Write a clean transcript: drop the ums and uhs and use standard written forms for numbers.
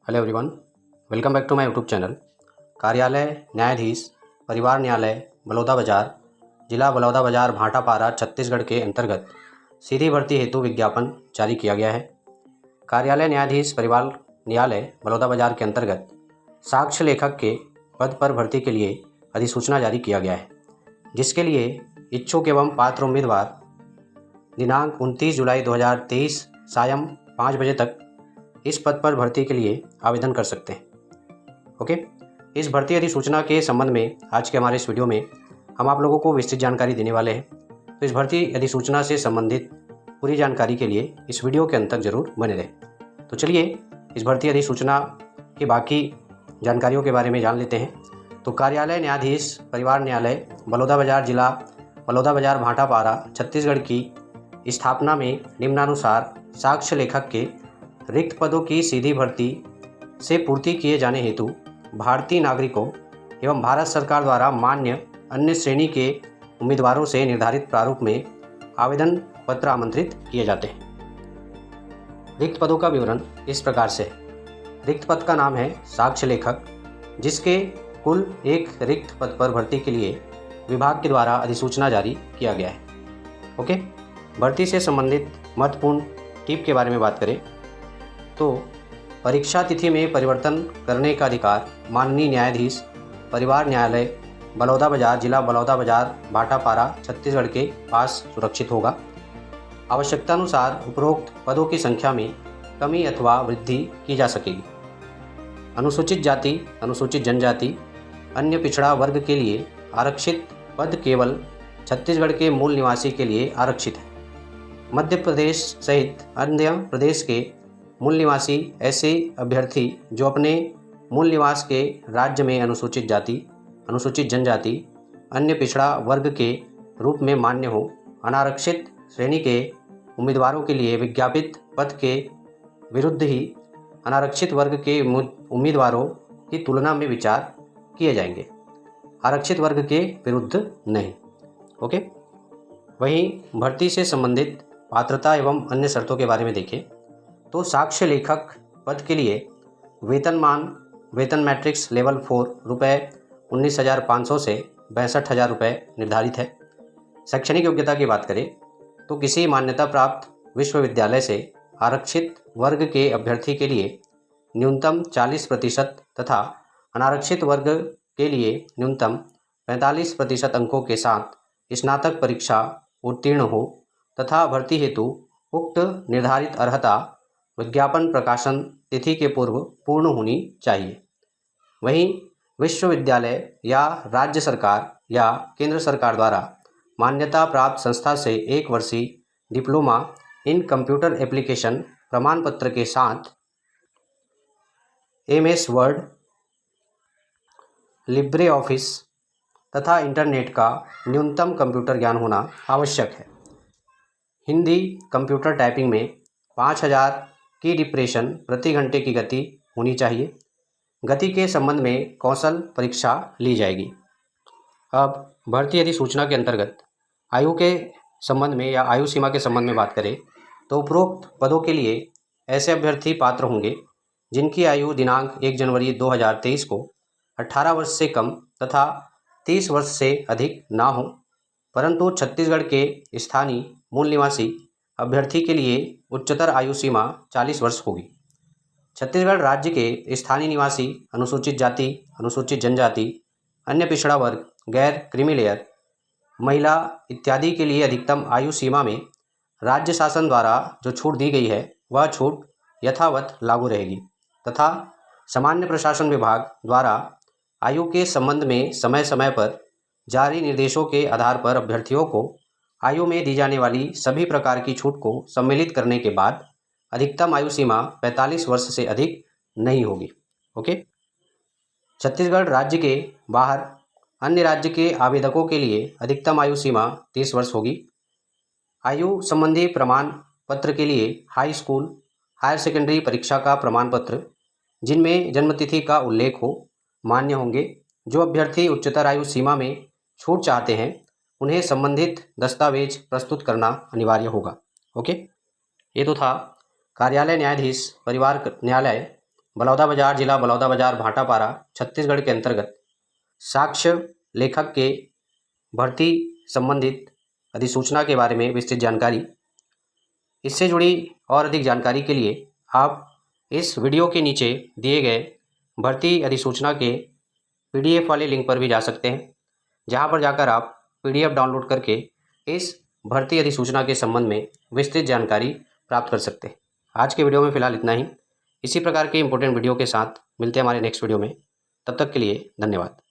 Hello everyone, welcome back to my YouTube channel. कार्यालय न्यायाधीश परिवार न्यायालय बलौदाबाजार जिला बलौदाबाजार भाटापारा छत्तीसगढ़ के अंतर्गत सीधी भर्ती हेतु विज्ञापन जारी किया गया है। कार्यालय न्यायाधीश परिवार न्यायालय बलौदाबाजार के अंतर्गत साक्ष्य लेखक के पद पर भर्ती के लिए अधिसूचना जारी किया गया है, जिसके लिए इच्छुक एवं पात्र उम्मीदवार दिनांक 29 जुलाई 2023 सायं 5 बजे तक इस पद पर भर्ती के लिए आवेदन कर सकते हैं। ओके, इस भर्ती अधिसूचना के संबंध में आज के हमारे इस वीडियो में हम आप लोगों को विस्तृत जानकारी देने वाले हैं। तो इस भर्ती अधिसूचना से संबंधित पूरी जानकारी के लिए इस वीडियो के अंत तक जरूर बने रहें। तो चलिए इस भर्ती अधिसूचना की बाकी जानकारियों के बारे में जान लेते हैं। तो कार्यालय न्यायाधीश परिवार न्यायालय बलौदाबाजार जिला बलौदाबाजार भाटापारा छत्तीसगढ़ की स्थापना में निम्नानुसार साक्ष्य लेखक के रिक्त पदों की सीधी भर्ती से पूर्ति किए जाने हेतु भारतीय नागरिकों एवं भारत सरकार द्वारा मान्य अन्य श्रेणी के उम्मीदवारों से निर्धारित प्रारूप में आवेदन पत्र आमंत्रित किए जाते हैं। रिक्त पदों का विवरण इस प्रकार से है। रिक्त पद का नाम है साक्ष्य लेखक, जिसके कुल एक रिक्त पद पर भर्ती के लिए विभाग के द्वारा अधिसूचना जारी किया गया है। ओके, भर्ती से संबंधित महत्वपूर्ण टिप के बारे में बात करें तो परीक्षा तिथि में परिवर्तन करने का अधिकार माननीय न्यायाधीश परिवार न्यायालय बलौदाबाजार जिला बलौदाबाजार भाटापारा छत्तीसगढ़ के पास सुरक्षित होगा। आवश्यकतानुसार उपरोक्त पदों की संख्या में कमी अथवा वृद्धि की जा सकेगी। अनुसूचित जाति, अनुसूचित जनजाति, अन्य पिछड़ा वर्ग के लिए आरक्षित पद केवल छत्तीसगढ़ के मूल निवासी के लिए आरक्षित है। मध्य प्रदेश सहित अन्य प्रदेश के मूल निवासी ऐसे अभ्यर्थी जो अपने मूल निवास के राज्य में अनुसूचित जाति, अनुसूचित जनजाति, अन्य पिछड़ा वर्ग के रूप में मान्य हो, अनारक्षित श्रेणी के उम्मीदवारों के लिए विज्ञापित पद के विरुद्ध ही अनारक्षित वर्ग के उम्मीदवारों की तुलना में विचार किए जाएंगे, आरक्षित वर्ग के विरुद्ध नहीं। ओके, वहीं भर्ती से संबंधित पात्रता एवं अन्य शर्तों के बारे में देखें तो साक्ष्य लेखक पद के लिए वेतन मैट्रिक्स लेवल 4 रुपये 19,500 से 62,000 रुपये निर्धारित है। शैक्षणिक योग्यता की बात करें तो किसी मान्यता प्राप्त विश्वविद्यालय से आरक्षित वर्ग के अभ्यर्थी के लिए न्यूनतम 40% तथा अनारक्षित वर्ग के लिए न्यूनतम 45% अंकों के साथ स्नातक परीक्षा उत्तीर्ण हो तथा भर्ती हेतु उक्त निर्धारित अर्हता विज्ञापन प्रकाशन तिथि के पूर्व पूर्ण होनी चाहिए। वहीं विश्वविद्यालय या राज्य सरकार या केंद्र सरकार द्वारा मान्यता प्राप्त संस्था से 1 वर्षीय डिप्लोमा इन कंप्यूटर एप्लीकेशन प्रमाण पत्र के साथ MS वर्ड, लिब्रे ऑफिस तथा इंटरनेट का न्यूनतम कंप्यूटर ज्ञान होना आवश्यक है। हिंदी कंप्यूटर टाइपिंग में 5000 की डिप्रेशन प्रति घंटे की गति होनी चाहिए। गति के संबंध में कौशल परीक्षा ली जाएगी। अब भर्ती अधिसूचना के अंतर्गत आयु के संबंध में या आयु सीमा के संबंध में बात करें तो उपरोक्त पदों के लिए ऐसे अभ्यर्थी पात्र होंगे जिनकी आयु दिनांक 1 जनवरी 2023 को 18 वर्ष से कम तथा 30 वर्ष से अधिक ना हो, परंतु छत्तीसगढ़ के स्थानीय मूल निवासी अभ्यर्थी के लिए उच्चतर आयु सीमा 40 वर्ष होगी। छत्तीसगढ़ राज्य के स्थानीय निवासी अनुसूचित जाति, अनुसूचित जनजाति, अन्य पिछड़ा वर्ग, गैर क्रीमी लेयर, महिला इत्यादि के लिए अधिकतम आयु सीमा में राज्य शासन द्वारा जो छूट दी गई है वह छूट यथावत लागू रहेगी तथा सामान्य प्रशासन विभाग द्वारा आयु के संबंध में समय समय पर जारी निर्देशों के आधार पर अभ्यर्थियों को आयु में दी जाने वाली सभी प्रकार की छूट को सम्मिलित करने के बाद अधिकतम आयु सीमा 45 वर्ष से अधिक नहीं होगी। ओके, छत्तीसगढ़ राज्य के बाहर अन्य राज्य के आवेदकों के लिए अधिकतम आयु सीमा 30 वर्ष होगी। आयु संबंधी प्रमाण पत्र के लिए हाई स्कूल, हायर सेकेंडरी परीक्षा का प्रमाण पत्र जिनमें जन्मतिथि का उल्लेख हो मान्य होंगे। जो अभ्यर्थी उच्चतर आयु सीमा में छूट चाहते हैं उन्हें संबंधित दस्तावेज प्रस्तुत करना अनिवार्य होगा। ओके, ये तो था कार्यालय न्यायाधीश परिवार न्यायालय बलौदाबाजार जिला बलौदाबाजार भाटापारा छत्तीसगढ़ के अंतर्गत साक्ष्य लेखक के भर्ती संबंधित अधिसूचना के बारे में विस्तृत जानकारी। इससे जुड़ी और अधिक जानकारी के लिए आप इस वीडियो के नीचे दिए गए भर्ती अधिसूचना के PDF वाले लिंक पर भी जा सकते हैं, जहां पर जाकर आप PDF डाउनलोड करके इस भर्ती अधिसूचना के संबंध में विस्तृत जानकारी प्राप्त कर सकते हैं। आज के वीडियो में फ़िलहाल इतना ही। इसी प्रकार के इंपॉर्टेंट वीडियो के साथ मिलते हैं हमारे नेक्स्ट वीडियो में। तब तक के लिए धन्यवाद।